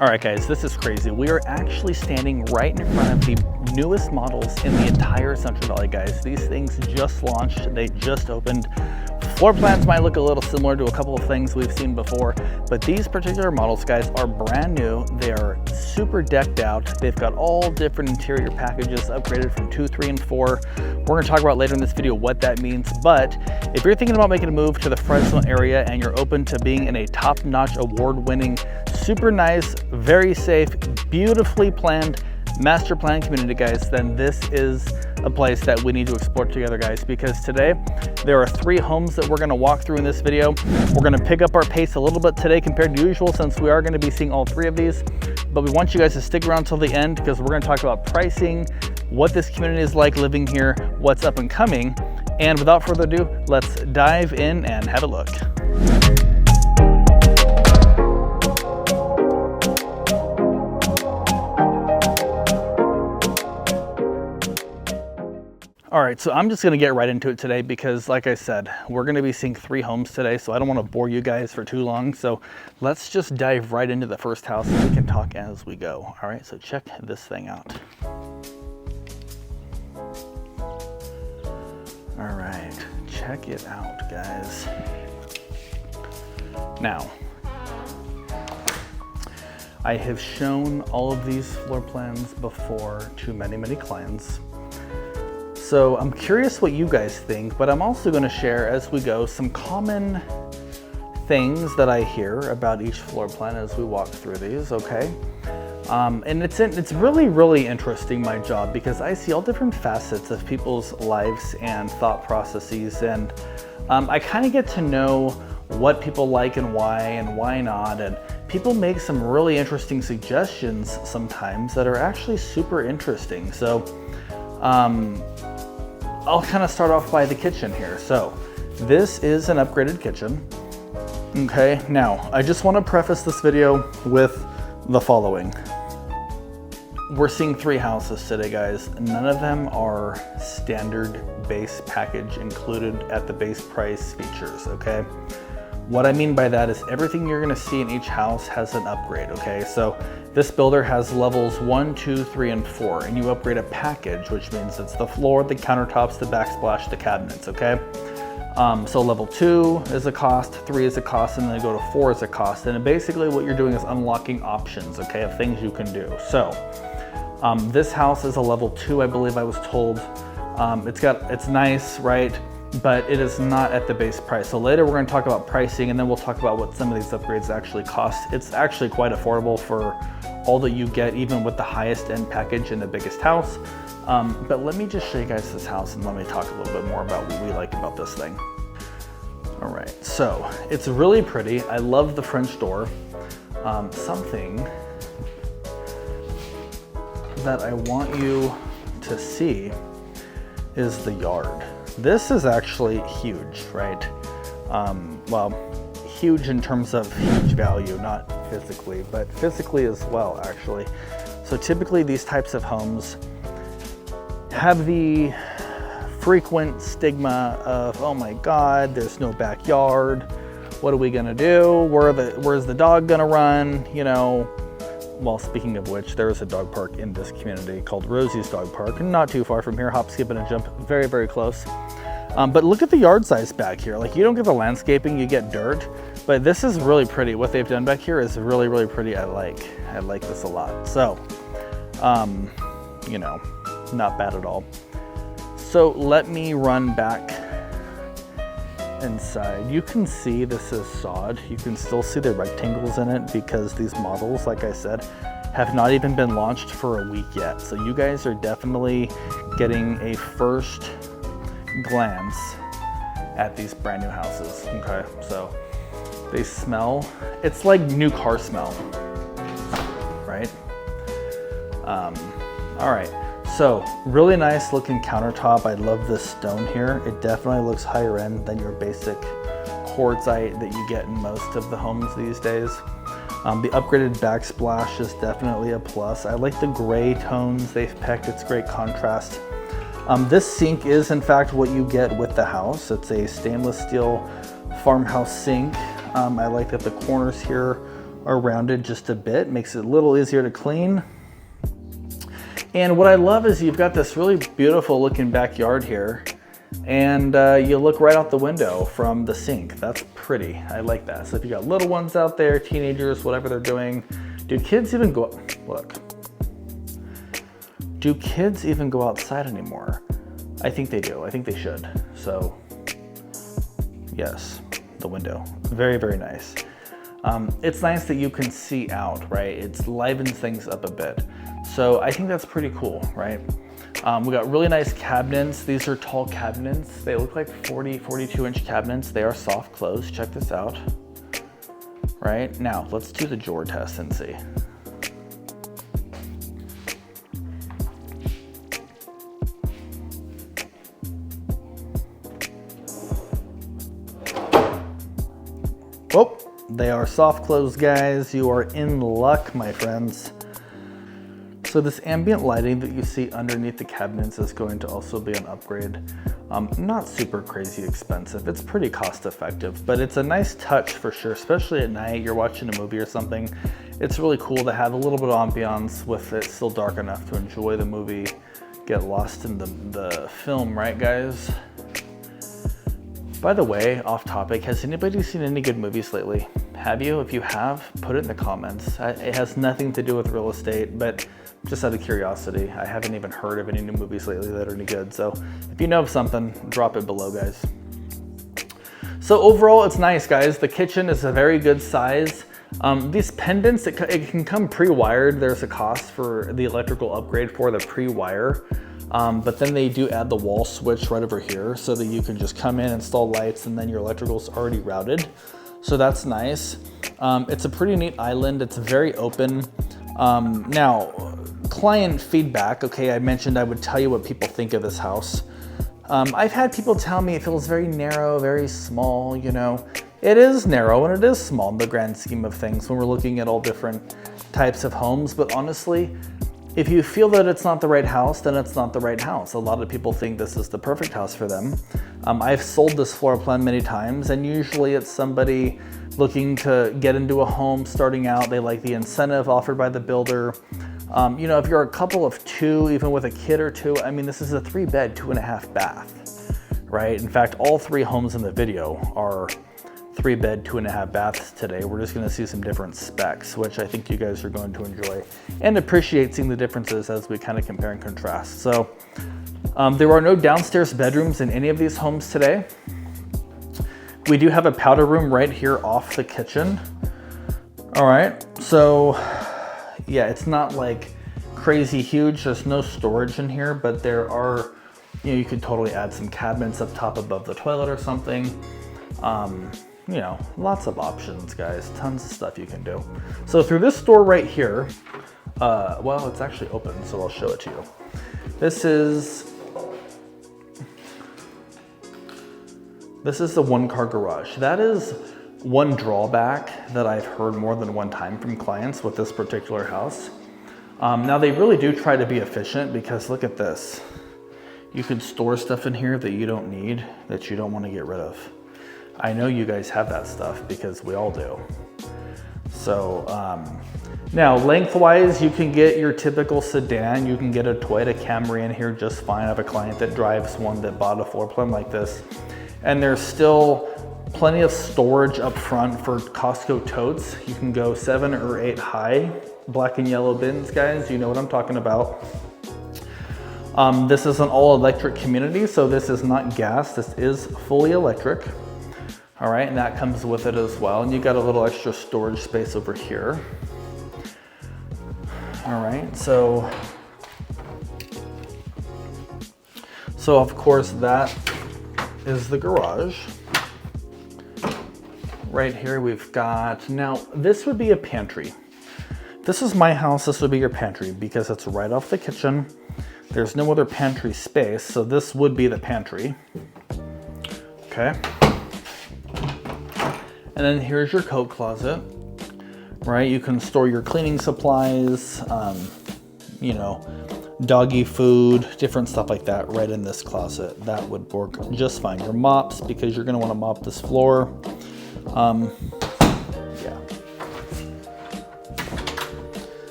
All right, guys, this is crazy. We are actually standing right in front of the newest models in the entire Central Valley, guys. These things just launched. They just opened. Floor plans might look a little similar to a couple of things we've seen before, but these particular models, guys, are brand new. They are super decked out. They've got all different interior packages upgraded from 2, 3, and 4. We're gonna talk about later in this video what that means, but if you're thinking about making a move to the Fresno area and you're open to being in a top-notch, award-winning, super nice, very safe, beautifully planned, master plan community, guys, then this is a place that we need to explore together, guys, because today there are 3 homes that we're going to walk through in this video. We're going to pick up our pace a little bit today compared to usual since we are going to be seeing all 3 of these, but we want you guys to stick around till the end because we're going to talk about pricing, what this community is like living here, what's up and coming, and without further ado, let's dive in and have a look. All right, so I'm just gonna get right into it today because like I said, we're gonna be seeing 3 homes today, so I don't wanna bore you guys for too long. So let's just dive right into the first house and we can talk as we go. All right, so check this thing out. All right, check it out, guys. Now, I have shown all of these floor plans before to many clients. So I'm curious what you guys think, but I'm also going to share as we go some common things that I hear about each floor plan as we walk through these, okay? And it's really interesting, my job, because I see all different facets of people's lives and thought processes, and I kind of get to know what people like and why not, and people make some really interesting suggestions sometimes that are actually super interesting. So I'll kind of start off by the kitchen here. So this is an upgraded kitchen. Okay, now I just want to preface this video with the following. We're seeing 3 houses today, guys. None of them are standard base package included at the base price features, okay? What I mean by that is everything you're gonna see in each house has an upgrade, okay? So this builder has levels 1, 2, 3, and 4, and you upgrade a package, which means it's the floor, the countertops, the backsplash, the cabinets, okay? So level 2 is a cost, 3 is a cost, and then you go to 4 is a cost. And basically what you're doing is unlocking options, okay, of things you can do. So this house is a level 2, I believe I was told. It's nice, right? But it is not at the base price. So later we're going to talk about pricing, and then we'll talk about what some of these upgrades actually cost. It's actually quite affordable for all that you get, even with the highest end package in the biggest house. But let me just show you guys this house and let me talk a little bit more about what we like about this thing. All right, so it's really pretty. I love the French door. Something that I want you to see is the yard. This is actually huge, right? Well, huge in terms of huge value, not physically, but physically as well, actually. So typically these types of homes have the frequent stigma of, oh my God, there's no backyard. What are we gonna do? Where's the dog gonna run? You know, well, speaking of which, there is a dog park in this community called Rosie's Dog Park, not too far from here, hop, skip, and a jump, very close. But look at the yard size back here. Like, you don't get the landscaping, you get dirt, but this is really pretty. What they've done back here is really pretty. I like this a lot. So, you know, not bad at all. So let me run back inside. You can see this is sod. You can still see the rectangles in it because these models, like I said, have not even been launched for a week yet. So you guys are definitely getting a first glance at these brand new houses. Okay, so they smell, it's like new car smell, right? All right, so really nice looking countertop. I love this stone here. It definitely looks higher end than your basic quartzite that you get in most of the homes these days. The upgraded backsplash is definitely a plus. I like the gray tones they've picked. It's great contrast. This sink is in fact what you get with the house. It's a stainless steel farmhouse sink. I like that the corners here are rounded just a bit, makes it a little easier to clean. And what I love is you've got this really beautiful looking backyard here, and you look right out the window from the sink. That's pretty. I like that. So if you got little ones out there, teenagers, whatever they're doing, do kids even go, look, do kids even go outside anymore? I think they do. I think they should. So yes, the window, very, very nice. It's nice that you can see out, right? It livens things up a bit. So I think that's pretty cool, right? We got really nice cabinets. These are tall cabinets. They look like 42 inch cabinets. They are soft close. Check this out. Right now, let's do the drawer test and see. Oh, they are soft close, guys. You are in luck, my friends. So this ambient lighting that you see underneath the cabinets is going to also be an upgrade. Not super crazy expensive. It's pretty cost effective, but it's a nice touch for sure, especially at night. You're watching a movie or something. It's really cool to have a little bit of ambiance with it still dark enough to enjoy the movie, get lost in the film, right guys? By the way, off topic, has anybody seen any good movies lately? Have you? If you have, put it in the comments. It has nothing to do with real estate, but just out of curiosity, I haven't even heard of any new movies lately that are any good. So if you know of something, drop it below, guys. So overall, it's nice, guys. The kitchen is a very good size. These pendants, it can come pre-wired. There's a cost for the electrical upgrade for the pre-wire. But then they do add the wall switch right over here so that you can just come in, install lights, and then your electrical's already routed. So that's nice. It's a pretty neat island. It's very open. Now, client feedback. Okay, I mentioned I would tell you what people think of this house. I've had people tell me it feels very narrow, very small, you know. It is narrow and it is small in the grand scheme of things when we're looking at all different types of homes, but honestly, if you feel that it's not the right house, then it's not the right house. A lot of people think this is the perfect house for them. I've sold this floor plan many times, and usually it's somebody looking to get into a home, starting out. They like the incentive offered by the builder. You know, if you're a couple of two, even with a kid or two, I mean, this is a 3-bed, 2.5 bath, right? In fact, all 3 homes in the video are 3-bed, 2.5 baths today. We're just gonna see some different specs, which I think you guys are going to enjoy and appreciate seeing the differences as we kind of compare and contrast. So there are no downstairs bedrooms in any of these homes today. We do have a powder room right here off the kitchen. All right, so yeah, it's not like crazy huge. There's no storage in here, but there are, you know, you could totally add some cabinets up top above the toilet or something. You know, lots of options, guys. Tons of stuff you can do. So through this door right here, well, it's actually open, so I'll show it to you. This is the 1-car garage. That is one drawback that I've heard more than one time from clients with this particular house. Now they really do try to be efficient because look at this. You can store stuff in here that you don't need, that you don't want to get rid of. I know you guys have that stuff because we all do. So now lengthwise, you can get your typical sedan. You can get a Toyota Camry in here just fine. I have a client that drives one that bought a floor plan like this. And there's still plenty of storage up front for Costco totes. You can go 7 or 8 high, black and yellow bins, guys. You know what I'm talking about. This is an all electric community, so this is not gas. This is fully electric. All right, and that comes with it as well. And you got a little extra storage space over here. All right, so of course that is the garage. Right here we've got, now this would be a pantry. If this is my house, this would be your pantry because it's right off the kitchen. There's no other pantry space, so this would be the pantry. Okay. And then here's your coat closet, right? You can store your cleaning supplies, you know, doggy food, different stuff like that right in this closet. That would work just fine. Your mops, because you're gonna wanna mop this floor. Yeah.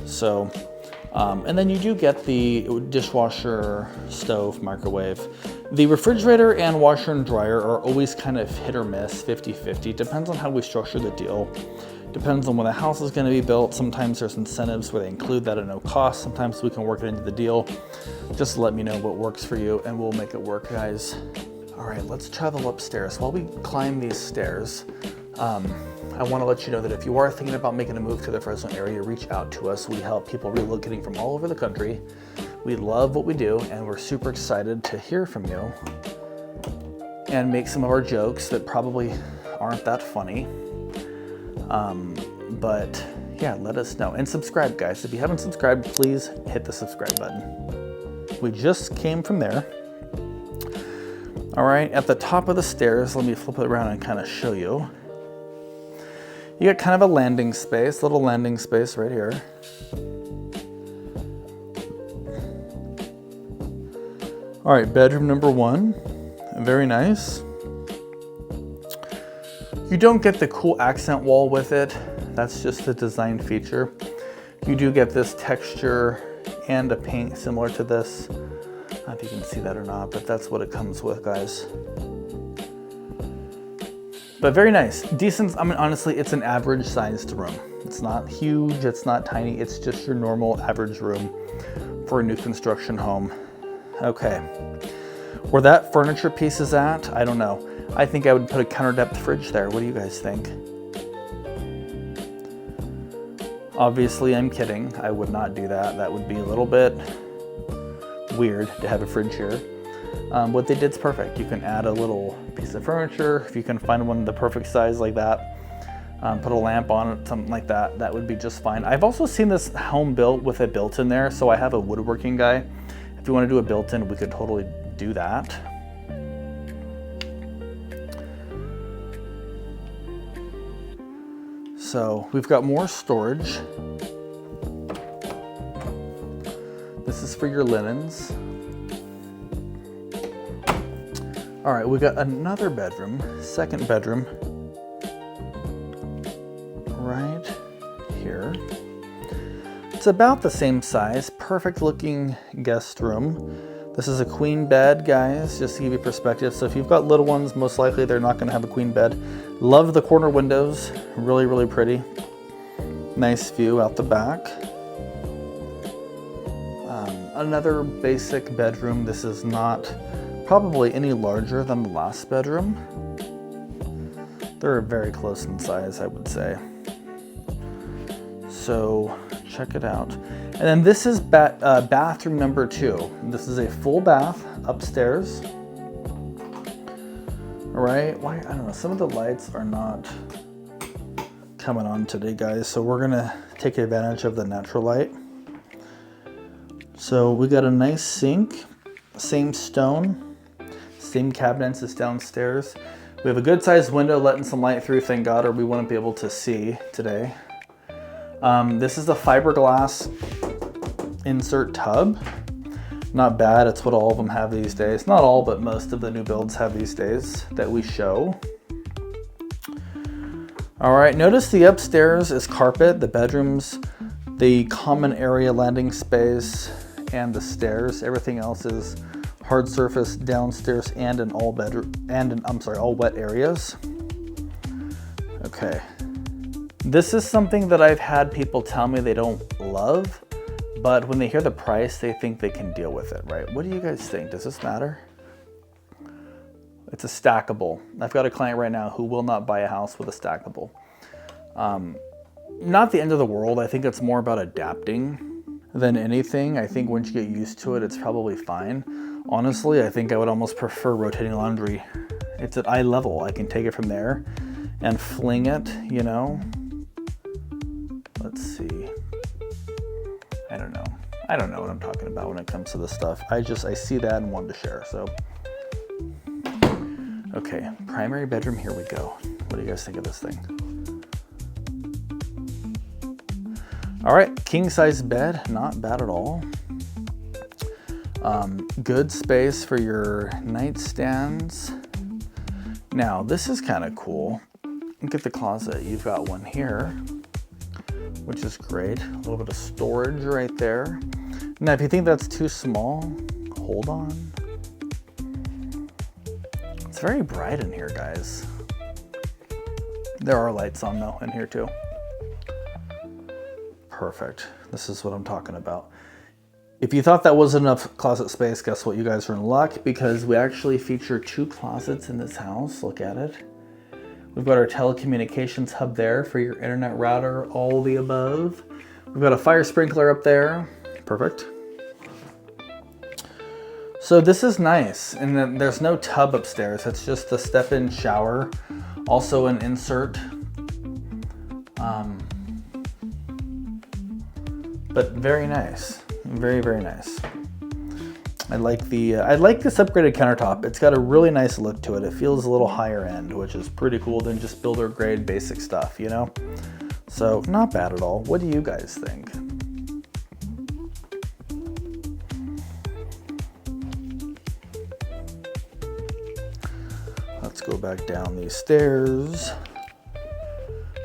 So, and then you do get the dishwasher, stove, microwave. The refrigerator and washer and dryer are always kind of hit or miss, 50-50. Depends on how we structure the deal. Depends on when the house is going to be built. Sometimes there's incentives where they include that at no cost. Sometimes we can work it into the deal. Just let me know what works for you and we'll make it work, guys. All right, let's travel upstairs. While we climb these stairs, I want to let you know that if you are thinking about making a move to the Fresno area, reach out to us. We help people relocating from all over the country. We love what we do and we're super excited to hear from you and make some of our jokes that probably aren't that funny. But yeah, let us know. And subscribe, guys. If you haven't subscribed, please hit the subscribe button. We just came from there. All right, at the top of the stairs, let me flip it around and kind of show you. You got kind of a landing space, little landing space right here. All right, bedroom number 1, very nice. You don't get the cool accent wall with it. That's just a design feature. You do get this texture and a paint similar to this. I don't know if you can see that or not, but that's what it comes with, guys. But very nice, decent. I mean, honestly, it's an average sized room. It's not huge, it's not tiny. It's just your normal average room for a new construction home. Okay, where that furniture piece is at, I don't know. I think I would put a counter depth fridge there. What do you guys think? Obviously, I'm kidding. I would not do that. That would be a little bit weird to have a fridge here. What they did's perfect. You can add a little piece of furniture. If you can find one the perfect size like that, put a lamp on it, something like that, that would be just fine. I've also seen this home built with a built-in there, so I have a woodworking guy. If you want to do a built-in, we could totally do that. So we've got more storage. This is for your linens. All right, we got another bedroom, second bedroom, right here. It's about the same size, perfect looking guest room. This is a queen bed, guys, just to give you perspective. So if you've got little ones, most likely they're not gonna have a queen bed. Love the corner windows, really, really pretty. Nice view out the back. Another basic bedroom. This is not probably any larger than the last bedroom. They're very close in size, I would say. So check it out. And then this is bathroom number 2. This is a full bath upstairs. All right, why, I don't know, some of the lights are not coming on today, guys. So we're gonna take advantage of the natural light. So we got a nice sink, same stone, same cabinets as downstairs. We have a good sized window letting some light through, thank God, or we wouldn't be able to see today. This is the fiberglass insert tub. Not bad, it's what all of them have these days. Not all, but most of the new builds have these days that we show. All right, notice the upstairs is carpet, the bedrooms, the common area landing space, and the stairs. Everything else is hard surface downstairs and in all all wet areas. Okay. This is something that I've had people tell me they don't love, but when they hear the price, they think they can deal with it, right? What do you guys think? Does this matter? It's a stackable. I've got a client right now who will not buy a house with a stackable. Not the end of the world. I think it's more about adapting than anything. I think once you get used to it, it's probably fine. Honestly, I think I would almost prefer rotating laundry. It's at eye level. I can take it from there and fling it, you know? Let's see. I don't know. I don't know what I'm talking about when it comes to this stuff. I see that and wanted to share, so. Okay, primary bedroom, here we go. What do you guys think of this thing? All right, king size bed, not bad at all. Good space for your nightstands. Now, this is kind of cool. Look at the closet. You've got one here, which is great. A little bit of storage right there. Now, if you think that's too small, hold on. It's very bright in here, guys. There are lights on though in here too. Perfect. This is what I'm talking about. If you thought that wasn't enough closet space, guess what? You guys are in luck, because we actually feature 2 closets in this house. Look at it. We've got our telecommunications hub there for your internet router, all the above. We've got a fire sprinkler up there. Perfect. So this is nice, and then there's no tub upstairs. It's just the step-in shower, also an insert. But very nice, very, very nice. I like this upgraded countertop. It's got a really nice look to it. It feels a little higher end, which is pretty cool than just builder grade basic stuff, you know? So not bad at all. What do you guys think? Let's go back down these stairs.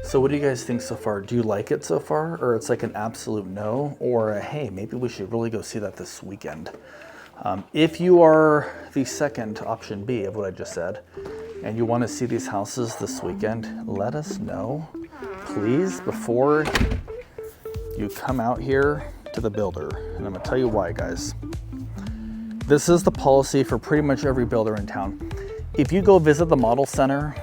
So what do you guys think so far? Do you like it so far? Or it's like an absolute no? Or a, hey, maybe we should really go see that this weekend? If you are the second option B of what I just said, and you want to see these houses this weekend, let us know, please, before you come out here to the builder. And I'm gonna tell you why, guys. This is the policy for pretty much every builder in town. If you go visit the model center,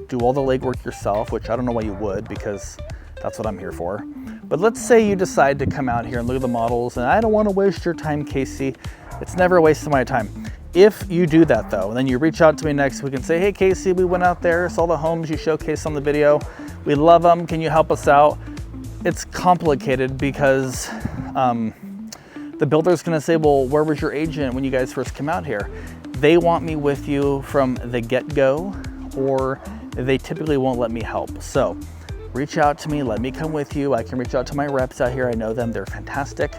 do all the legwork yourself, which I don't know why you would, because that's what I'm here for. But let's say you decide to come out here and look at the models, and I don't want to waste your time, Casey. It's never a waste of my time. If you do that though, and then you reach out to me next week and say, hey Casey, we went out there, saw the homes you showcased on the video. We love them, can you help us out? It's complicated because the builder's gonna say, well, where was your agent when you guys first came out here? They want me with you from the get-go, or they typically won't let me help. So reach out to me, let me come with you. I can reach out to my reps out here. I know them, they're fantastic.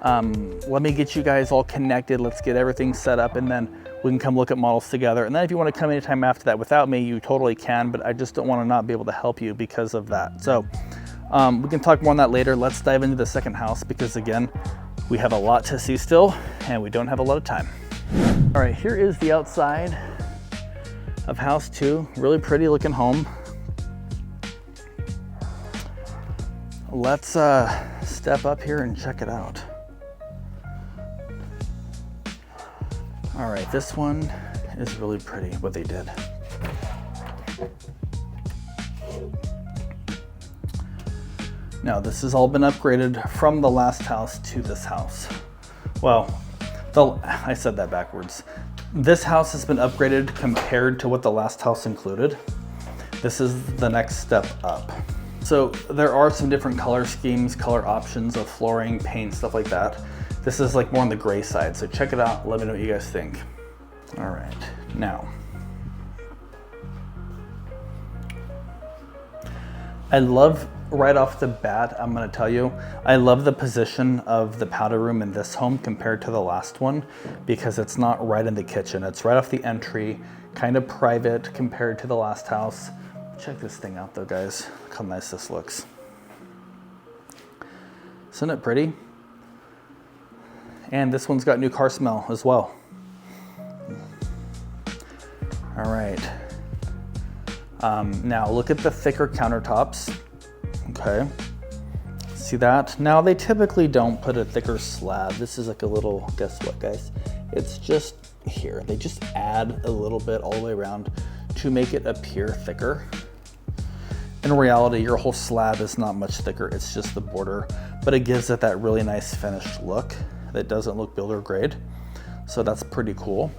Let me get you guys all connected. Let's get everything set up, and then we can come look at models together. And then if you want to come anytime after that without me, you totally can, but I just don't want to not be able to help you because of that. So we can talk more on that later. Let's dive into the second house, because again, we have a lot to see still and we don't have a lot of time. All right, here is the outside of house 2. Really pretty looking home. Let's step up here and check it out. All right, this one is really pretty, what they did. Now, this has all been upgraded from the last house to this house. Well, I said that backwards. This house has been upgraded compared to what the last house included. This is the next step up. So there are some different color schemes, color options of flooring, paint, stuff like that. This is like more on the gray side, so check it out. Let me know what you guys think. All right, now. I love, right off the bat, I'm gonna tell you, I love the position of the powder room in this home compared to the last one, because it's not right in the kitchen. It's right off the entry, kind of private compared to the last house. Check this thing out though, guys. Look how nice this looks. Isn't it pretty? And this one's got new car smell as well. All right. Now look at the thicker countertops. Okay. See that? Now they typically don't put a thicker slab. This is like a little, guess what, guys? It's just here. They just add a little bit all the way around to make it appear thicker. In reality, your whole slab is not much thicker. It's just the border, but it gives it that really nice finished look that doesn't look builder grade. So that's pretty cool.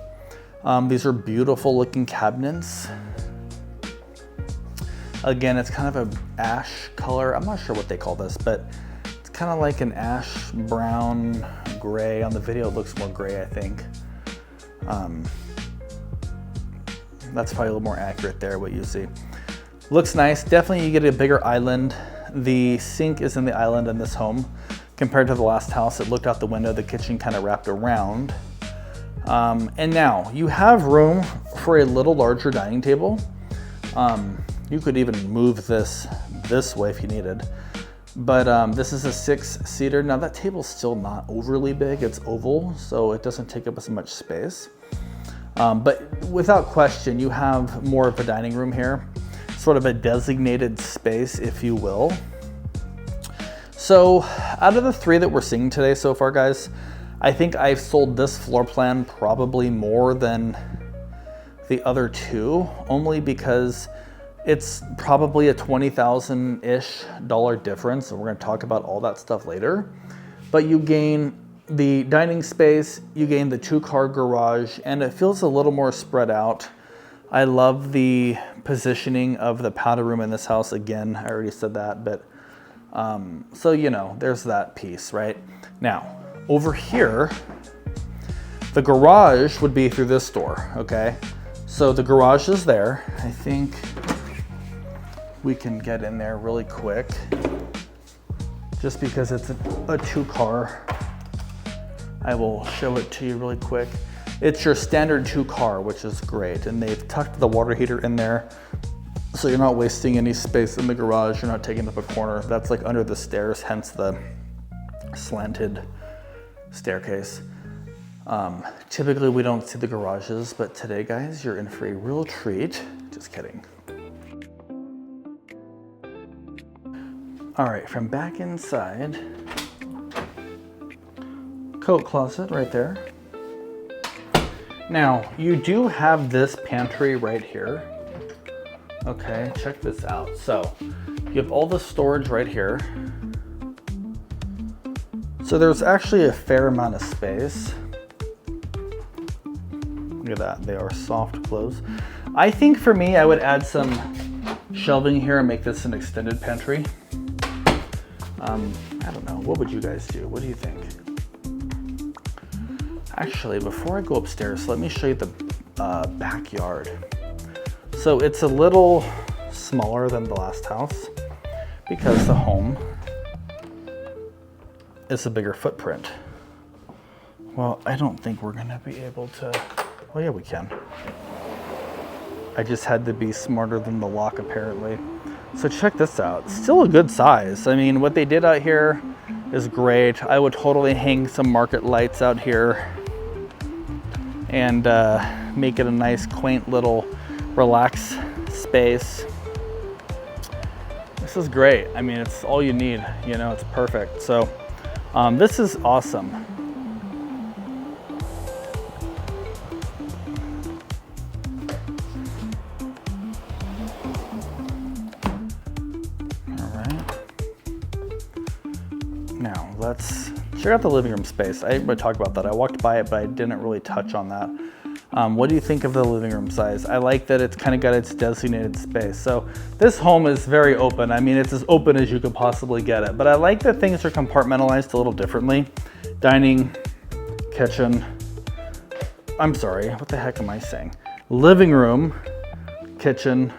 These are beautiful looking cabinets. Again, it's kind of a ash color. I'm not sure what they call this, but it's kind of like an ash brown gray. On the video, it looks more gray, I think. That's probably a little more accurate there, what you see. Looks nice. Definitely you get a bigger island. The sink is in the island in this home. Compared to the last house, it looked out the window, the kitchen kind of wrapped around. And now you have room for a little larger dining table. You could even move this this way if you needed. But this is a 6-seater. Now that table's still not overly big, it's oval, so it doesn't take up as much space. But without question, you have more of a dining room here, sort of a designated space, if you will. So out of the 3 that we're seeing today so far, guys, I think I've sold this floor plan probably more than the other 2, only because it's probably a $20,000-ish difference, and we're gonna talk about all that stuff later. But you gain the dining space, you gain the 2-car garage, and it feels a little more spread out. I love the positioning of the powder room in this house. Again, I already said that, but so you know, there's that piece, right? Now, over here, the garage would be through this door, okay? So the garage is there. I think we can get in there really quick, just because it's a 2-car. I will show it to you really quick. It's your standard 2-car, which is great. And they've tucked the water heater in there, so you're not wasting any space in the garage. You're not taking up a corner. That's like under the stairs, hence the slanted staircase. Typically we don't see the garages, but today, guys, you're in for a real treat. Just kidding. All right, from back inside, coat closet right there. Now, you do have this pantry right here. Okay, check this out. So, you have all the storage right here. So there's actually a fair amount of space. Look at that, they are soft close. I think for me, I would add some shelving here and make this an extended pantry. I don't know, what would you guys do? What do you think? Actually, before I go upstairs, let me show you the backyard. So it's a little smaller than the last house because the home is a bigger footprint. Well, I don't think we're gonna be able to, well, yeah, we can. I just had to be smarter than the lock, apparently. So check this out, still a good size. I mean, what they did out here is great. I would totally hang some market lights out here and make it a nice, quaint little relax space. This is great. I mean, it's all you need, you know, it's perfect. So this is awesome. Now let's check out the living room space. I didn't really talk about that. I walked by it, but I didn't really touch on that. What do you think of the living room size? I like that it's kind of got its designated space. So this home is very open. I mean, it's as open as you could possibly get it, but I like that things are compartmentalized a little differently. Dining, kitchen, I'm sorry, what the heck am I saying? Living room, kitchen,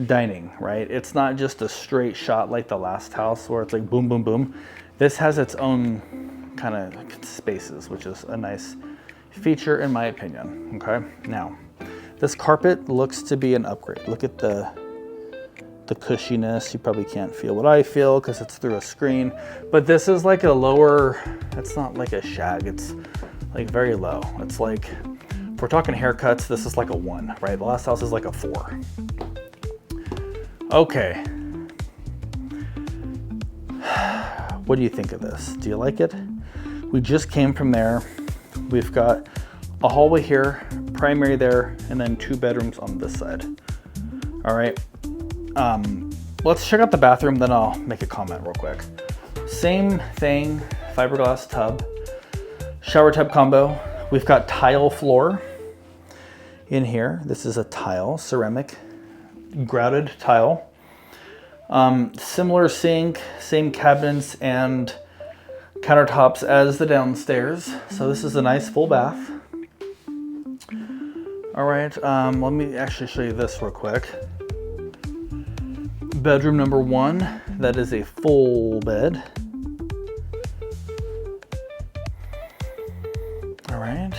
dining, right? It's not just a straight shot like the last house where it's like boom, boom, boom. This has its own kind of spaces, which is a nice feature in my opinion, okay? Now, this carpet looks to be an upgrade. Look at the cushiness. You probably can't feel what I feel because it's through a screen, but this is like a lower, it's not like a shag, it's like very low. It's like, if we're talking haircuts, this is like a 1, right? The last house is like a 4. Okay. What do you think of this? Do you like it? We just came from there. We've got a hallway here, primary there, and then 2 bedrooms on this side. All right. Let's check out the bathroom, then I'll make a comment real quick. Same thing, fiberglass tub, shower tub combo. We've got tile floor in here. This is a tile, ceramic, grouted tile. Similar sink, same cabinets and countertops as the downstairs. So this is a nice full bath. All right, let me actually show you this real quick. Bedroom number 1, that is a full bed. All right.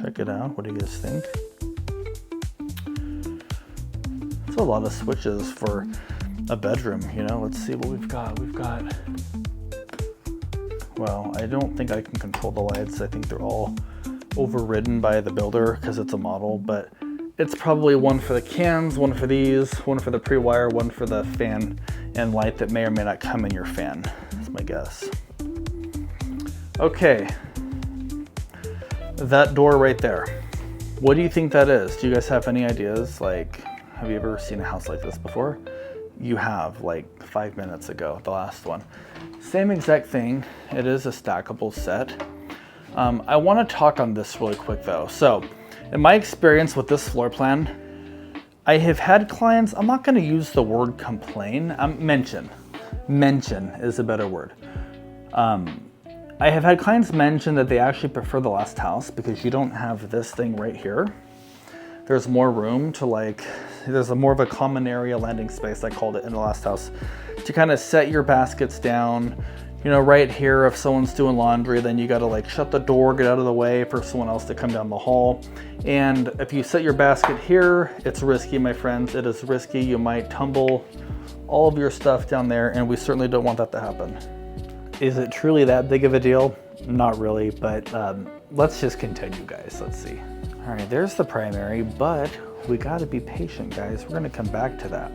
Check it out, what do you guys think? There's a lot of switches for a bedroom, you know. Let's see what we've got. Well, I don't think I can control the lights. I think they're all overridden by the builder because it's a model, but it's probably one for the cans, one for these, one for the pre-wire, one for the fan and light that may or may not come in your fan. That's my guess. Okay, that door right there. What do you think that is? Do you guys have any ideas? Like, have you ever seen a house like this before? You have, like 5 minutes ago, the last one. Same exact thing. It is a stackable set. I want to talk on this really quick though. So, in my experience with this floor plan, I have had clients, I'm not going to use the word complain, mention is a better word. I have had clients mention that they actually prefer the last house because you don't have this thing right here. There's more room to there's more of a common area landing space, I called it, in the last house, to kind of set your baskets down. You know, right here, if someone's doing laundry, then you gotta shut the door, get out of the way for someone else to come down the hall. And if you set your basket here, it's risky, my friends. It is risky. You might tumble all of your stuff down there, and we certainly don't want that to happen. Is it truly that big of a deal? Not really, but let's just continue, guys. Let's see. All right, there's the primary, but we gotta be patient, guys. We're gonna come back to that.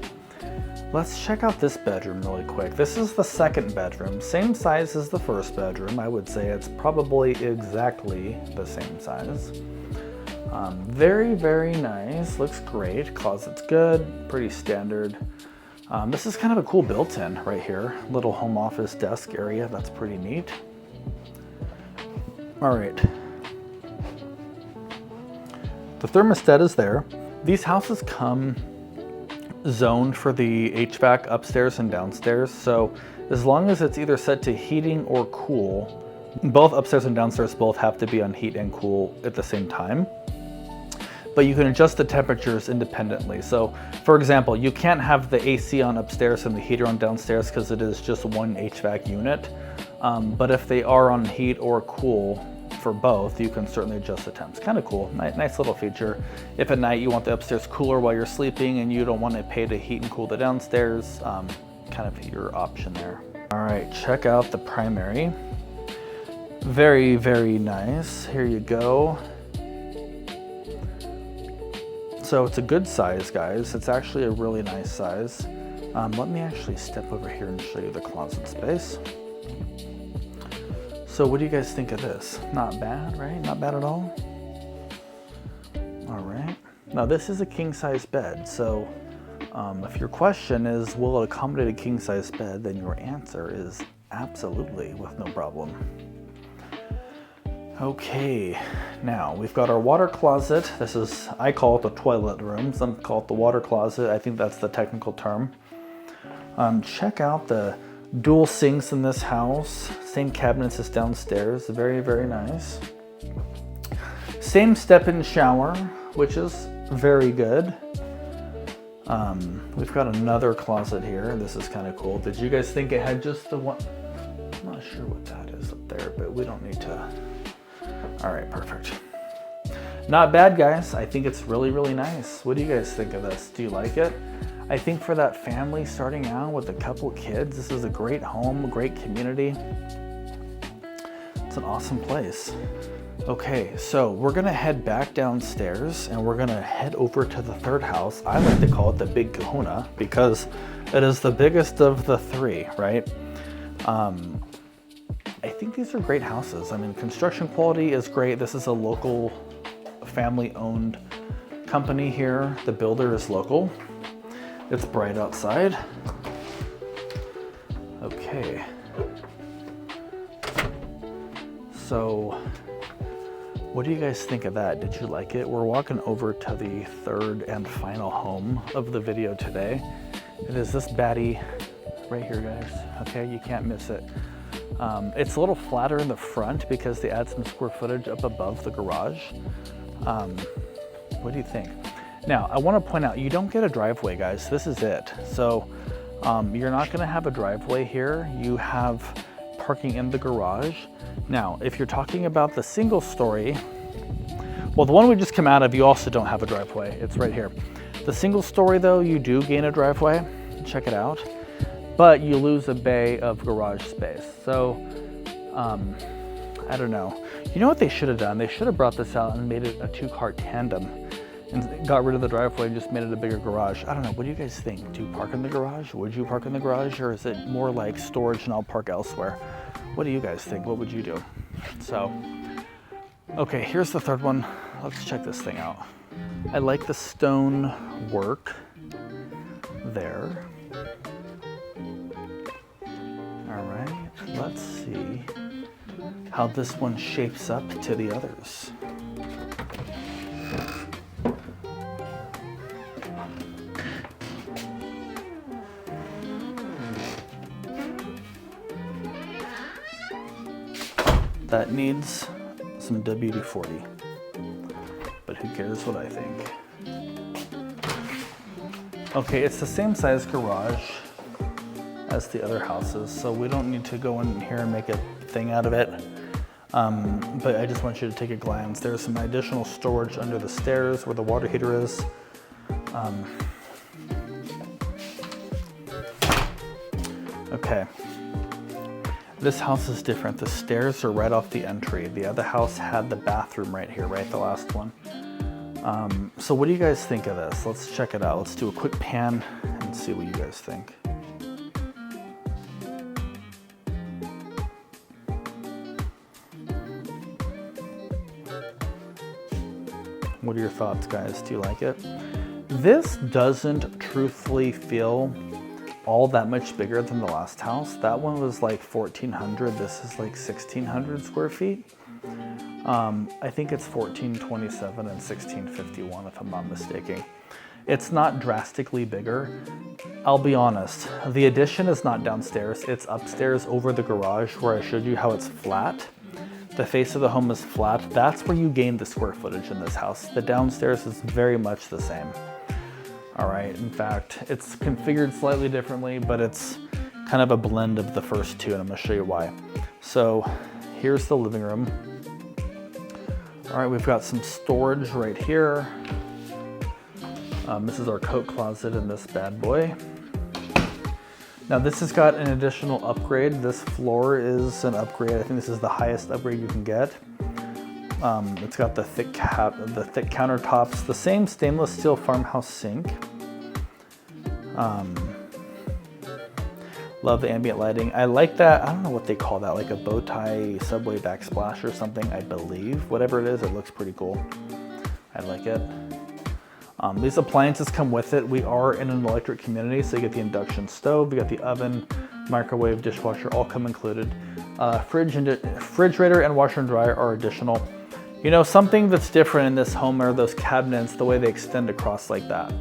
Let's check out this bedroom really quick. This is the second bedroom, same size as the first bedroom. I would say it's probably exactly the same size. Very, very nice, looks great. Closet's good, pretty standard. This is kind of a cool built-in right here. Little home office desk area, that's pretty neat. All right. The thermostat is there. These houses come zoned for the HVAC upstairs and downstairs. So as long as it's either set to heating or cool, both upstairs and downstairs both have to be on heat and cool at the same time. But you can adjust the temperatures independently. So for example, you can't have the AC on upstairs and the heater on downstairs because it is just one HVAC unit. But if they are on heat or cool for both, you can certainly adjust the temps. Kind of cool, nice little feature. If at night you want the upstairs cooler while you're sleeping and you don't want to pay to heat and cool the downstairs, kind of your option there. All right, check out the primary. Very, very nice. Here you go. So it's a good size, guys. It's actually a really nice size. Let me actually step over here and show you the closet space. So what do you guys think of this? Not bad, right? Not bad at all? All right. Now this is a king size bed. So if your question is, will it accommodate a king size bed? Then your answer is absolutely, with no problem. Okay, now we've got our water closet. This is, I call it the toilet room. Some call it the water closet. I think that's the technical term. Check out the dual sinks in this house. Same cabinets as downstairs. Very, very nice. Same step-in shower, which is very good. We've got another closet here. This is kind of cool. Did you guys think it had just the one? I'm not sure what that is up there, but we don't need to. All right, perfect. Not bad, guys. I think it's really, really nice. What do you guys think of this? Do you like it? I think for that family starting out with a couple kids, this is a great home, a great community. It's an awesome place. Okay, so we're gonna head back downstairs and we're gonna head over to the third house. I like to call it the Big Kahuna because it is the biggest of the three, right? I think these are great houses. I mean, construction quality is great. This is a local family-owned company here. The builder is local. It's bright outside. Okay. So, what do you guys think of that? Did you like it? We're walking over to the third and final home of the video today. It is this baddie right here, guys. Okay, you can't miss it. It's a little flatter in the front because they add some square footage up above the garage. What do you think? Now, I want to point out, you don't get a driveway, guys. This is it. So you're not going to have a driveway here. You have parking in the garage. Now, if you're talking about the single story, well, the one we just came out of, you also don't have a driveway. It's right here. The single story though, you do gain a driveway, check it out, but you lose a bay of garage space. So, I don't know. You know what they should have done? They should have brought this out and made it a 2-car tandem and got rid of the driveway and just made it a bigger garage. I don't know, what do you guys think? Do you park in the garage? Would you park in the garage, or is it more like storage and I'll park elsewhere? What do you guys think? What would you do? So, okay, here's the third one. Let's check this thing out. I like the stone work there. All right, let's see how this one shapes up to the others. That needs some WD-40, but who cares what I think? Okay, it's the same size garage as the other houses, so we don't need to go in here and make a thing out of it. But I just want you to take a glance. There's some additional storage under the stairs where the water heater is. Okay. This house is different. The stairs are right off the entry. The other house had the bathroom right here, right? The last one. So what do you guys think of this? Let's check it out. Let's do a quick pan and see what you guys think. What are your thoughts, guys? Do you like it? This doesn't truthfully feel all that much bigger than the last house. That one was like 1,400. This is like 1,600 square feet. I think it's 1,427 and 1,651 if I'm not mistaken. It's not drastically bigger. I'll be honest, the addition is not downstairs. It's upstairs over the garage where I showed you how it's flat. The face of the home is flat. That's where you gain the square footage in this house. The downstairs is very much the same. All right, in fact, it's configured slightly differently, but it's kind of a blend of the first two, and I'm gonna show you why. So here's the living room. All right, we've got some storage right here. This is our coat closet in this bad boy. Now this has got an additional upgrade. This floor is an upgrade. I think this is the highest upgrade you can get. It's got the thick countertops, the same stainless steel farmhouse sink. Love the ambient lighting. I like that. I don't know what they call that, like a bow tie subway backsplash or something, I believe. Whatever it is, it looks pretty cool. I like it. These appliances come with it. We are in an electric community, so you get the induction stove, you got the oven, microwave, dishwasher, all come included. Refrigerator and washer and dryer are additional. You know, something that's different in this home are those cabinets, the way they extend across like that.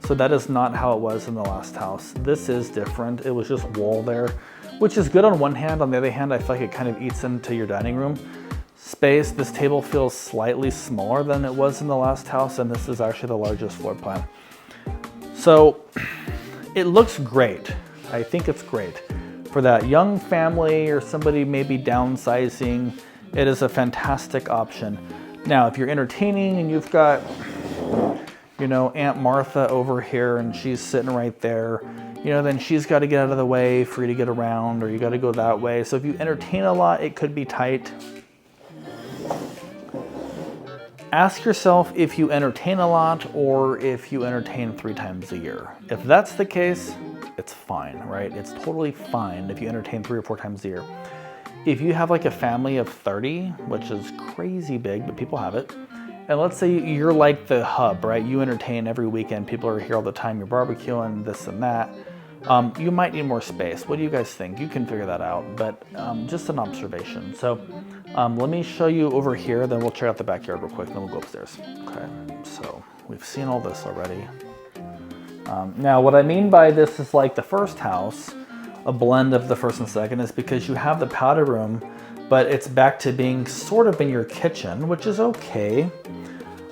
So that is not how it was in the last house. This is different. It was just wall there, which is good on one hand. On the other hand, I feel like it kind of eats into your dining room space. This table feels slightly smaller than it was in the last house, and this is actually the largest floor plan. So it looks great. I think it's great. For that young family or somebody maybe downsizing, it is a fantastic option. Now, if you're entertaining and you've got, you know, Aunt Martha over here and she's sitting right there, you know, then she's got to get out of the way for you to get around, or you got to go that way. So if you entertain a lot, it could be tight. Ask yourself if you entertain a lot or if you entertain 3 times a year. If that's the case, it's fine, right? It's totally fine if you entertain 3 or 4 times a year. If you have like a family of 30, which is crazy big, but people have it, and let's say you're like the hub, right? You entertain every weekend, people are here all the time, you're barbecuing, this and that, you might need more space. What do you guys think? You can figure that out, but just an observation. So let me show you over here, then we'll check out the backyard real quick, then we'll go upstairs. Okay, so we've seen all this already. Now what I mean by this is like the first house, a blend of the first and second, is because you have the powder room, but it's back to being sort of in your kitchen, which is okay.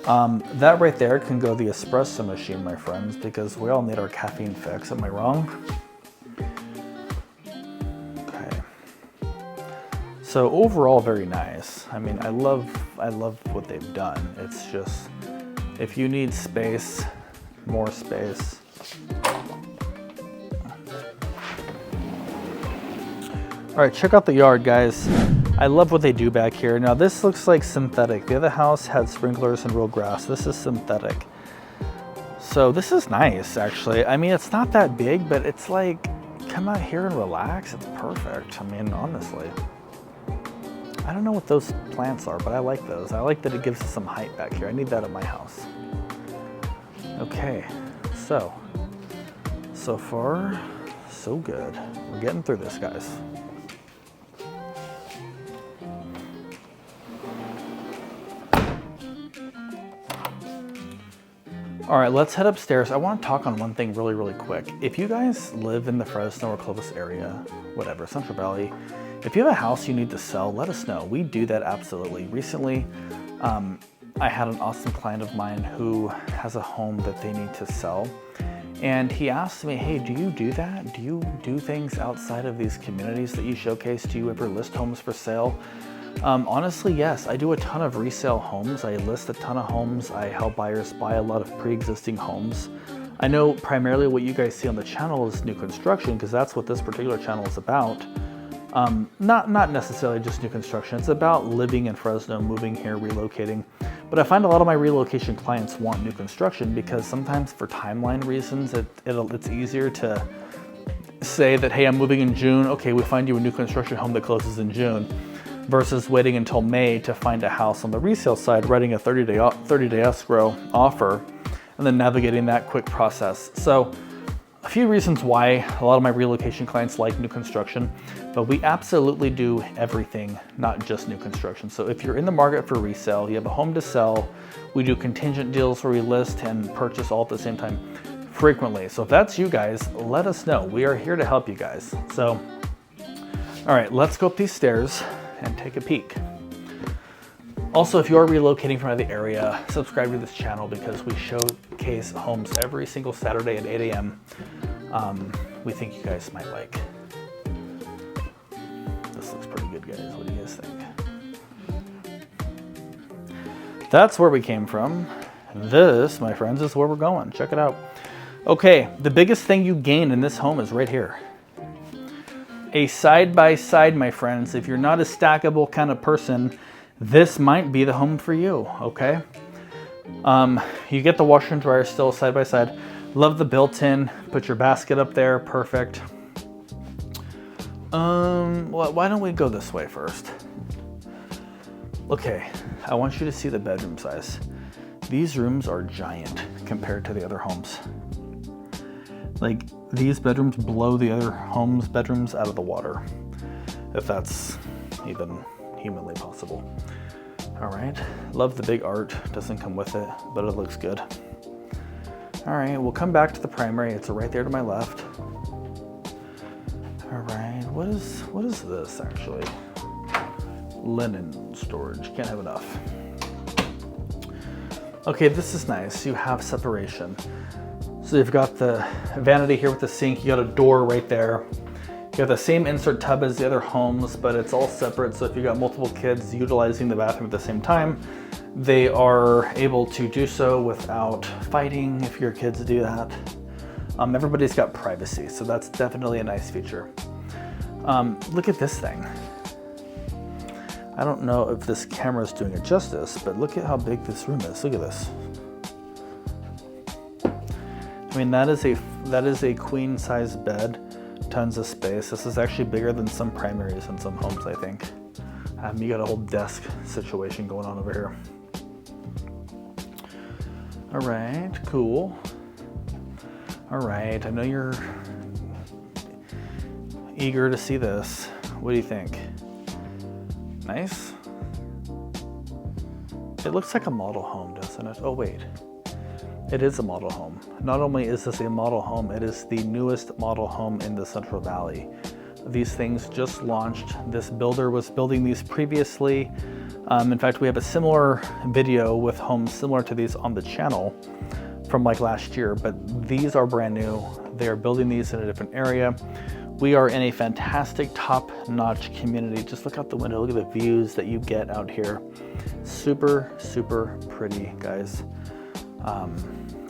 That right there can go the espresso machine, my friends, because we all need our caffeine fix. Am I wrong? Okay. So overall, very nice. I mean, I love what they've done. It's just, if you need space, more space. All right, check out the yard, guys. I love what they do back here. Now this looks like synthetic. The other house had sprinklers and real grass. This is synthetic. So this is nice, actually. I mean, it's not that big, but it's like, come out here and relax. It's perfect. I mean, honestly. I don't know what those plants are, but I like those. I like that it gives us some height back here. I need that at my house. Okay, so far, so good. We're getting through this, guys. All right, let's head upstairs. I want to talk on one thing really, really quick. If you guys live in the Fresno or Clovis area, whatever, Central Valley, if you have a house you need to sell, let us know. We do that absolutely. Recently, I had an awesome client of mine who has a home that they need to sell. And he asked me, hey, do you do that? Do you do things outside of these communities that you showcase? Do you ever list homes for sale? Honestly, yes, I do a ton of resale homes. I list a ton of homes. I help buyers buy a lot of pre-existing homes. I know primarily what you guys see on the channel is new construction, because that's what this particular channel is about. Not necessarily just new construction. It's about living in Fresno, moving here, relocating. But I find a lot of my relocation clients want new construction because sometimes for timeline reasons, it's easier to say that, hey, I'm moving in June. Okay, we find you a new construction home that closes in June, versus waiting until May to find a house on the resale side, writing a 30-day escrow offer, and then navigating that quick process. So a few reasons why a lot of my relocation clients like new construction, but we absolutely do everything, not just new construction. So if you're in the market for resale, you have a home to sell, we do contingent deals where we list and purchase all at the same time frequently. So if that's you guys, let us know. We are here to help you guys. So, all right, let's go up these stairs and take a peek. Also, if you are relocating from out of the area, subscribe to this channel because we showcase homes every single Saturday at 8 a.m. We think you guys might like. This looks pretty good, guys. What do you guys think? That's where we came from. This, my friends, is where we're going. Check it out. Okay, the biggest thing you gain in this home is right here. A side-by-side, my friends. If you're not a stackable kind of person, this might be the home for you, okay? You get the washer and dryer still side-by-side. Love the built-in, put your basket up there, perfect. Well, why don't we go this way first? Okay, I want you to see the bedroom size. These rooms are giant compared to the other homes. Like, these bedrooms blow the other homes' bedrooms out of the water, if that's even humanly possible. All right, love the big art. Doesn't come with it, but it looks good. All right, we'll come back to the primary. It's right there to my left. All right, what is this actually? Linen storage, can't have enough. Okay, this is nice. You have separation. So you've got the vanity here with the sink. You got a door right there. You have the same insert tub as the other homes, but it's all separate. So if you got multiple kids utilizing the bathroom at the same time, they are able to do so without fighting if your kids do that. Everybody's got privacy, so that's definitely a nice feature. Look at this thing. I don't know if this camera is doing it justice, but look at how big this room is. Look at this. I mean, that is a queen size bed, tons of space. This is actually bigger than some primaries in some homes, I think. You got a whole desk situation going on over here. All right, cool. All right, I know you're eager to see this. What do you think? Nice? It looks like a model home, doesn't it? Oh, wait. It is a model home. Not only is this a model home, it is the newest model home in the Central Valley. These things just launched. This builder was building these previously. In fact, we have a similar video with homes similar to these on the channel from like last year, but these are brand new. They are building these in a different area. We are in a fantastic top-notch community. Just look out the window, look at the views that you get out here. Super, super pretty, guys.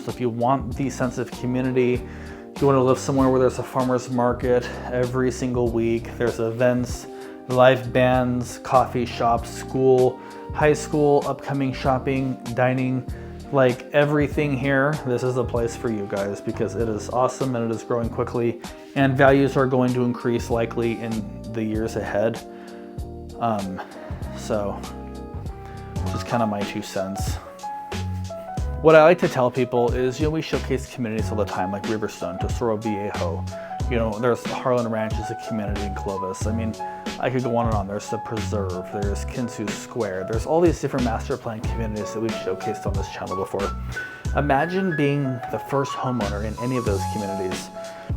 So if you want the sense of community, if you want to live somewhere where there's a farmer's market every single week, there's events, live bands, coffee shops, school, high school, upcoming shopping, dining, like everything here, this is a place for you guys because it is awesome and it is growing quickly and values are going to increase likely in the years ahead. So just kind of my 2 cents. What I like to tell people is, we showcase communities all the time, like Riverstone, Tesoro Viejo. There's Harlan Ranch is a community in Clovis. I mean, I could go on and on. There's the Preserve, there's Kinsu Square. There's all these different master plan communities that we've showcased on this channel before. Imagine being the first homeowner in any of those communities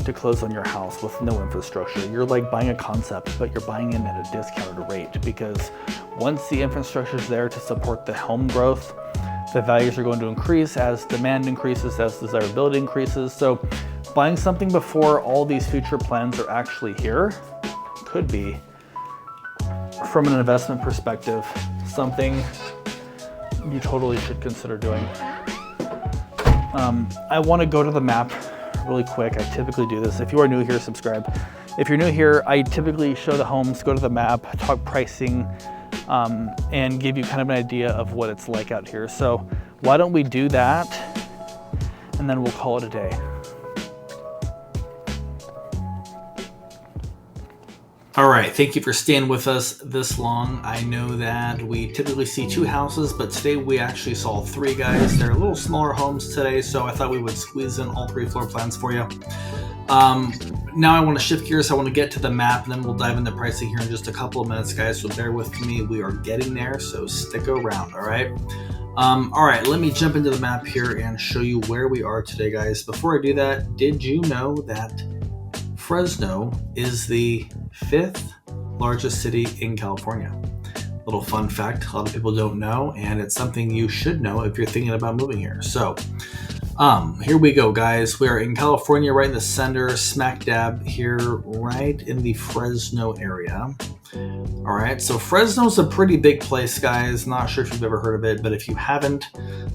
to close on your house with no infrastructure. You're like buying a concept, but you're buying it at a discounted rate because once the infrastructure is there to support the home growth, the values are going to increase as demand increases, as desirability increases. So buying something before all these future plans are actually here could be, from an investment perspective, something you totally should consider doing. I want to go to the map really quick. I typically do this. If you are new here, subscribe. If you're new here, I typically show the homes, go to the map, talk pricing, and give you kind of an idea of what it's like out here. So why don't we do that, and then we'll call it a day. All right, thank you for staying with us this long. I know that we typically see 2 houses, but today we actually saw 3, guys. They're a little smaller homes today, so I thought we would squeeze in all 3 floor plans for you. Now I want to shift gears. I want to get to the map, and then we'll dive into pricing here in just a couple of minutes, guys, so bear with me. We are getting there, so stick around, all right? All right, let me jump into the map here and show you where we are today, guys. Before I do that, did you know that Fresno is the 5th largest city in California? Little fun fact, a lot of people don't know, and it's something you should know if you're thinking about moving here. So, here we go, guys. We are in California, right in the center, smack dab here, right in the Fresno area. All right, so Fresno's a pretty big place, guys. Not sure if you've ever heard of it, but if you haven't,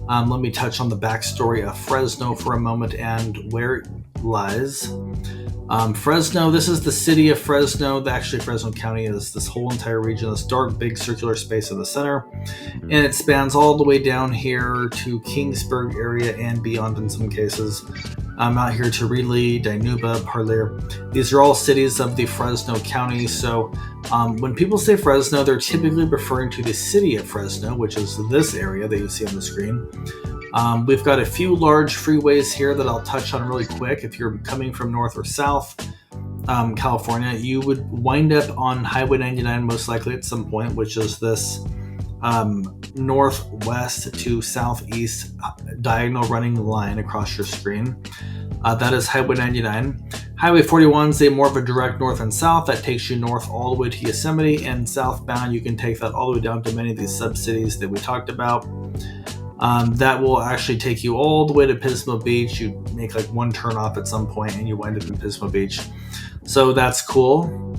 let me touch on the backstory of Fresno for a moment and where it lies. Fresno, this is the city of Fresno. Actually, Fresno County is this whole entire region, this dark, big circular space in the center. And it spans all the way down here to Kingsburg area and beyond in some cases. Out here to Reedley, Dinuba, Parlier. These are all cities of the Fresno County. So when people say Fresno, they're typically referring to the city of Fresno, which is this area that you see on the screen. We've got a few large freeways here that I'll touch on really quick. If you're coming from north or south California, you would wind up on Highway 99 most likely at some point, which is this northwest to southeast diagonal running line across your screen. That is Highway 99. Highway 41 is more of a direct north and south that takes you north all the way to Yosemite, and southbound you can take that all the way down to many of these sub-cities that we talked about. That will actually take you all the way to Pismo Beach. You make like one turn off at some point and you wind up in Pismo Beach. So that's cool.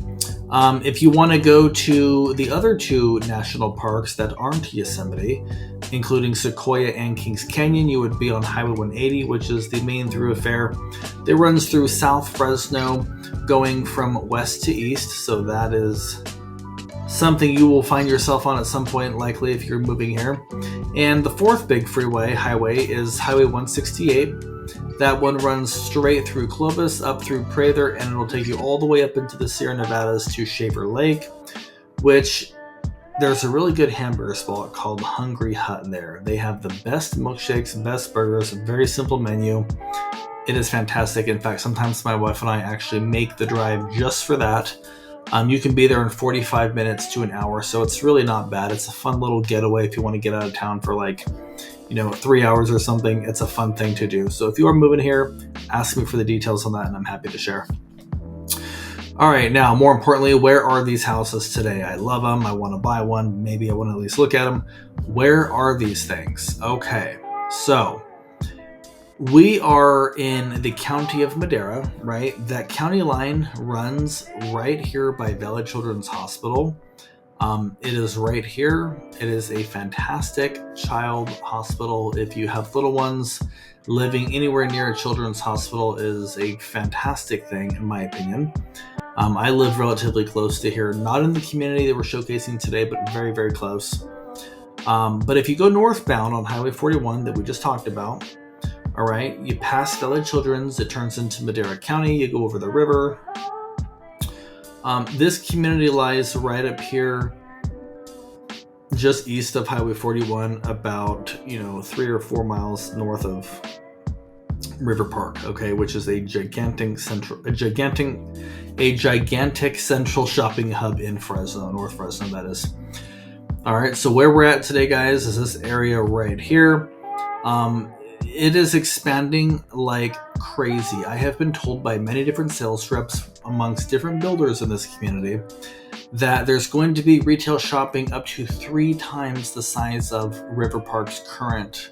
If you want to go to the other 2 national parks that aren't Yosemite, including Sequoia and Kings Canyon, you would be on Highway 180, which is the main thoroughfare that runs through South Fresno, going from west to east. So that is something you will find yourself on at some point, likely if you're moving here. And the 4th big highway is Highway 168. That one runs straight through Clovis, up through Prather, and it'll take you all the way up into the Sierra Nevadas to Shaver Lake, which there's a really good hamburger spot called Hungry Hut there. They have the best milkshakes, best burgers, very simple menu. It is fantastic. In fact, sometimes my wife and I actually make the drive just for that. You can be there in 45 minutes to an hour, so it's really not bad. It's a fun little getaway if you want to get out of town for 3 hours or something. It's a fun thing to do. So if you are moving here, ask me for the details on that, and I'm happy to share. All right, now, more importantly, where are these houses today? I love them. I want to buy one. Maybe I want to at least look at them. Where are these things? Okay, so we are in the county of Madera, right? That county line runs right here by Valley Children's Hospital. It is right here. It is a fantastic child hospital. If you have little ones, living anywhere near a children's hospital is a fantastic thing, in my opinion. I live relatively close to here, not in the community that we're showcasing today, but very, very close. But if you go northbound on Highway 41 that we just talked about, all right, you pass Valley Children's, it turns into Madera County, you go over the river. This community lies right up here, just east of Highway 41, about 3 or 4 miles north of River Park, okay, which is a gigantic central shopping hub in Fresno, North Fresno, that is. All right, so where we're at today, guys, is this area right here. It is expanding like crazy. I have been told by many different sales reps amongst different builders in this community that there's going to be retail shopping up to 3 times the size of River Park's current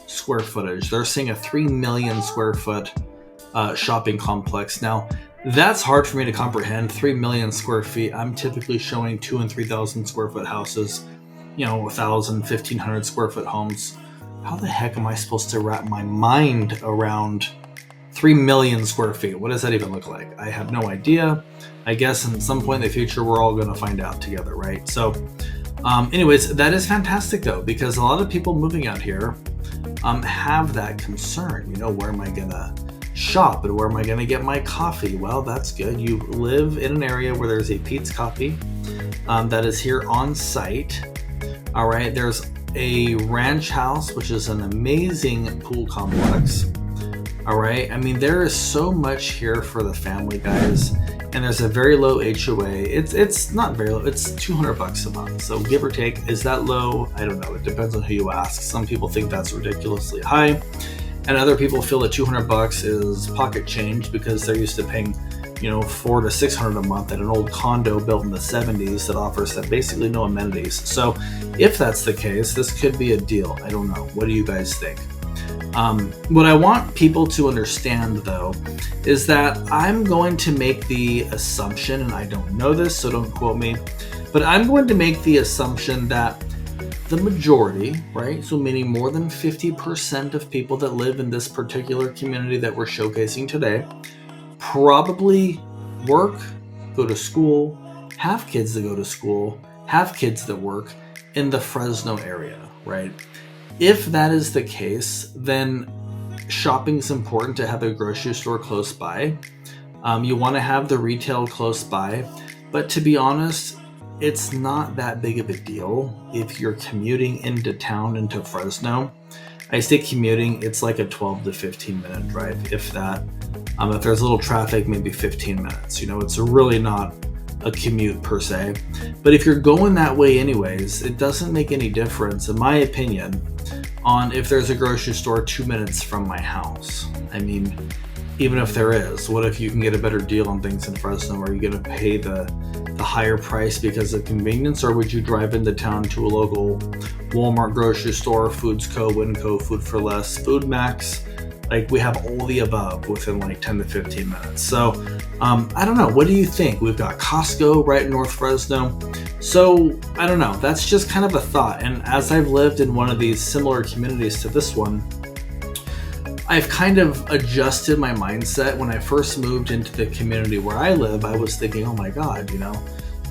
square footage. They're seeing a 3 million square foot shopping complex. Now, that's hard for me to comprehend. 3 million square feet. I'm typically showing 2,000 and 3,000 square foot houses, 1,000, 1,500 square foot homes. How the heck am I supposed to wrap my mind around 3 million square feet? What does that even look like? I have no idea. I guess in some point in the future, we're all going to find out together, right? So anyways, that is fantastic though, because a lot of people moving out here have that concern. Where am I going to shop and where am I going to get my coffee? Well, that's good. You live in an area where there's a Pete's Coffee that is here on site. All right, there's a ranch house, which is an amazing pool complex. All right, I mean, there is so much here for the family, guys, and there's a very low HOA. It's not very low. It's $200 a month. So give or take, is that low? I don't know. It depends on who you ask. Some people think that's ridiculously high, and other people feel that $200 is pocket change because they're used to paying, $400 to $600 a month at an old condo built in the 70s that offers that basically no amenities. So if that's the case, this could be a deal. I don't know. What do you guys think? What I want people to understand, though, is that I'm going to make the assumption, and I don't know this, so don't quote me, but I'm going to make the assumption that the majority, right, so meaning more than 50% of people that live in this particular community that we're showcasing today, probably work, go to school, have kids that go to school, have kids that work in the Fresno area, right? If that is the case, then shopping is important to have a grocery store close by. You want to have the retail close by, but to be honest, it's not that big of a deal if you're commuting into town, into Fresno. I say commuting, it's like a 12 to 15 minute drive, if that. If there's a little traffic, maybe 15 minutes. It's really not a commute per se. But if you're going that way anyways, it doesn't make any difference, in my opinion, on if there's a grocery store 2 minutes from my house. I mean, even if there is, what if you can get a better deal on things in Fresno? Are you going to pay the higher price because of convenience, or would you drive into town to a local Walmart grocery store, Foods Co, Winco, Food for Less, Food Max? Like, we have all the above within like 10 to 15 minutes. So I don't know. What do you think? We've got Costco right in North Fresno. So I don't know. That's just kind of a thought. And as I've lived in one of these similar communities to this one, I've kind of adjusted my mindset. When I first moved into the community where I live, I was thinking, oh my God,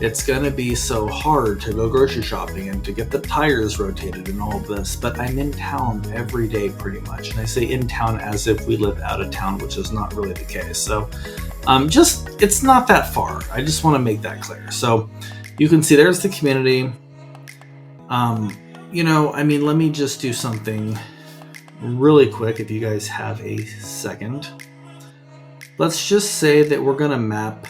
it's going to be so hard to go grocery shopping and to get the tires rotated and all of this. But I'm in town every day pretty much. And I say in town as if we live out of town, which is not really the case. So it's not that far. I just want to make that clear. So you can see there's the community. Let me just do something really quick if you guys have a second. Let's just say that we're going to map.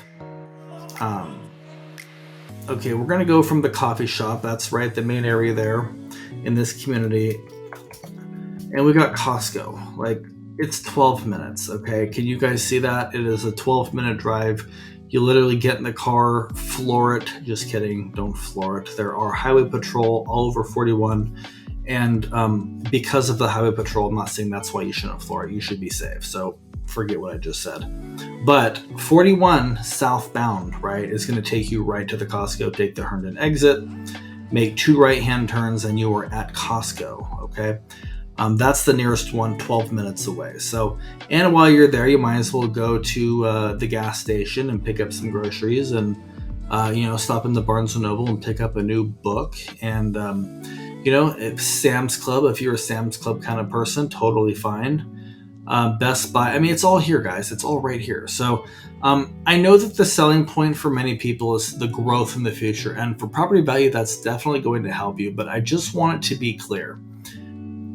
Okay, we're going to go from the coffee shop. That's right, the main area there in this community. And we got Costco. Like, it's 12 minutes, okay? Can you guys see that? It is a 12-minute drive. You literally get in the car, floor it. Just kidding, don't floor it. There are highway patrol all over 41. And because of the highway patrol, I'm not saying that's why you shouldn't floor it. You should be safe. So forget what I just said. But 41 southbound, right, is going to take you right to the Costco. Take the Herndon exit, make 2 right-hand turns, and you are at Costco, okay? That's the nearest one, 12 minutes away. So, and while you're there, you might as well go to the gas station and pick up some groceries, and stop in the Barnes & Noble and pick up a new book. And if Sam's Club, if you're a Sam's Club kind of person, totally fine. Best Buy, I mean, it's all here, guys. It's all right here. So I know that the selling point for many people is the growth in the future, and for property value, that's definitely going to help you. But I just want it to be clear,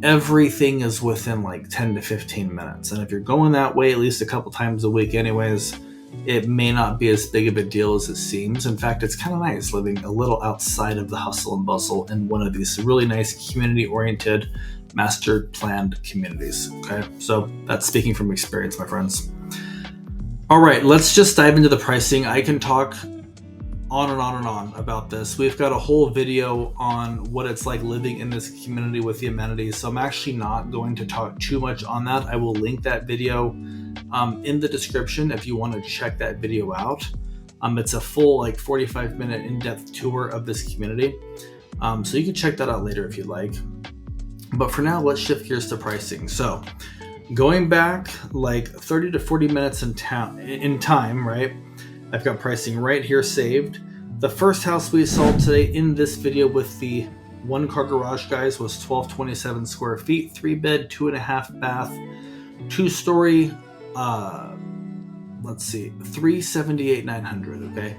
everything is within like 10 to 15 minutes. And if you're going that way at least a couple times a week anyways, it may not be as big of a deal as it seems. In fact, it's kind of nice living a little outside of the hustle and bustle in one of these really nice community-oriented, master-planned communities. Okay, so that's speaking from experience, my friends. All right, let's just dive into the pricing. I can talk on and on and on about this. We've got a whole video on what it's like living in this community with the amenities, so I'm actually not going to talk too much on that. I will link that video in the description if you want to check that video out. It's a full 45-minute in-depth tour of this community, so you can check that out later if you'd like. But for now, let's shift gears to pricing. So going back like 30 to 40 minutes in time, right? I've got pricing right here saved. The first house we saw today in this video with the 1-car garage, guys, was 1227 square feet, 3-bed, 2.5 bath, 2-story. Let's see, 378,900. Okay,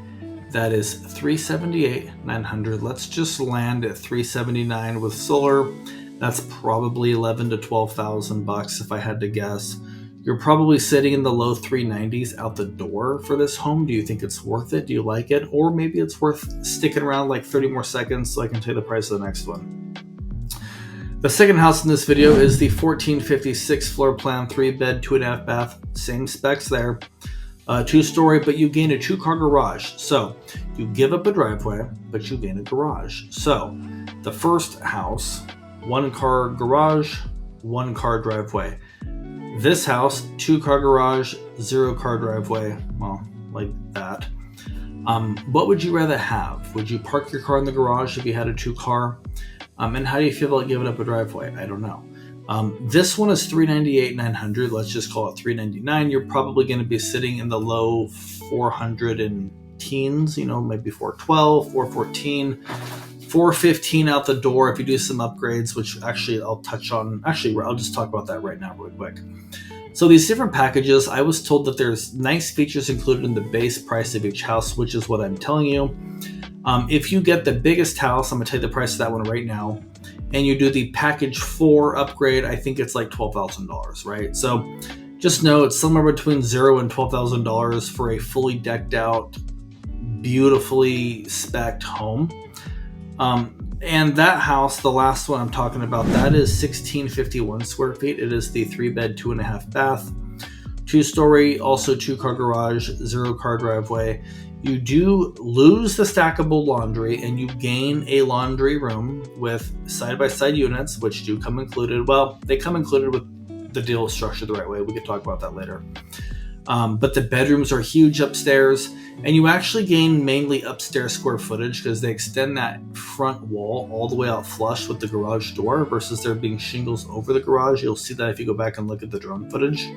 that is 378,900. Let's just land at 379 with solar. That's probably 11 to 12,000 bucks if I had to guess. You're probably sitting in the low 390s out the door for this home. Do you think it's worth it? Do you like it? Or maybe it's worth sticking around like 30 more seconds so I can tell you the price of the next one. The second house in this video is the 1456 floor plan, 3-bed, 2.5 bath, same specs there. 2-story, but you gain a 2-car garage. So you give up a driveway, but you gain a garage. So the first house, 1-car garage, 1-car driveway. This house, 2-car garage, 0-car driveway. Well, like that. What would you rather have? Would you park your car in the garage if you had a 2-car? And how do you feel about giving up a driveway? I don't know. This one is $398,900. Let's just call it $399. You're probably going to be sitting in the low 400 and teens, maybe 412, 414, 415 out the door if you do some upgrades, which actually I'll touch on. Actually, I'll just talk about that right now really quick. So these different packages, I was told that there's nice features included in the base price of each house, which is what I'm telling you. If you get the biggest house, I'm going to tell you the price of that one right now, and you do the package 4 upgrade, I think it's like $12,000, right? So just know it's somewhere between $0 and $12,000 for a fully decked out, beautifully spec'd home. And that house, the last one I'm talking about, that is 1651 square feet. It is the 3-bed, 2.5 bath, 2-story, also 2-car garage, 0-car driveway. You do lose the stackable laundry, and you gain a laundry room with side-by-side units, which do come included. Well, they come included with the deal structured the right way. We could talk about that later. But the bedrooms are huge upstairs, and you actually gain mainly upstairs square footage because they extend that front wall all the way out flush with the garage door versus there being shingles over the garage. You'll see that if you go back and look at the drone footage.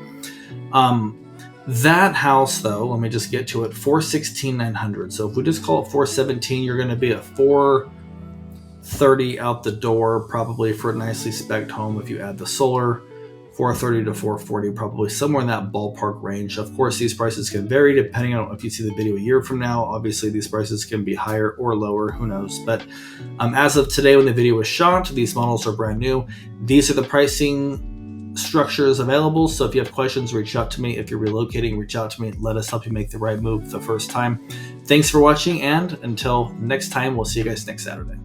That house, though, let me just get to it, $416,900. So if we just call it $417, you're going to be at $430 out the door, probably for a nicely spec'd home if you add the solar. $430 to $440, probably somewhere in that ballpark range. Of course, these prices can vary depending on if you see the video a year from now. Obviously, these prices can be higher or lower, who knows. But as of today, when the video was shot, these models are brand new. These are the pricing structures available. So if you have questions, reach out to me. If you're relocating, reach out to me. Let us help you make the right move the first time. Thanks for watching, and until next time, we'll see you guys next Saturday.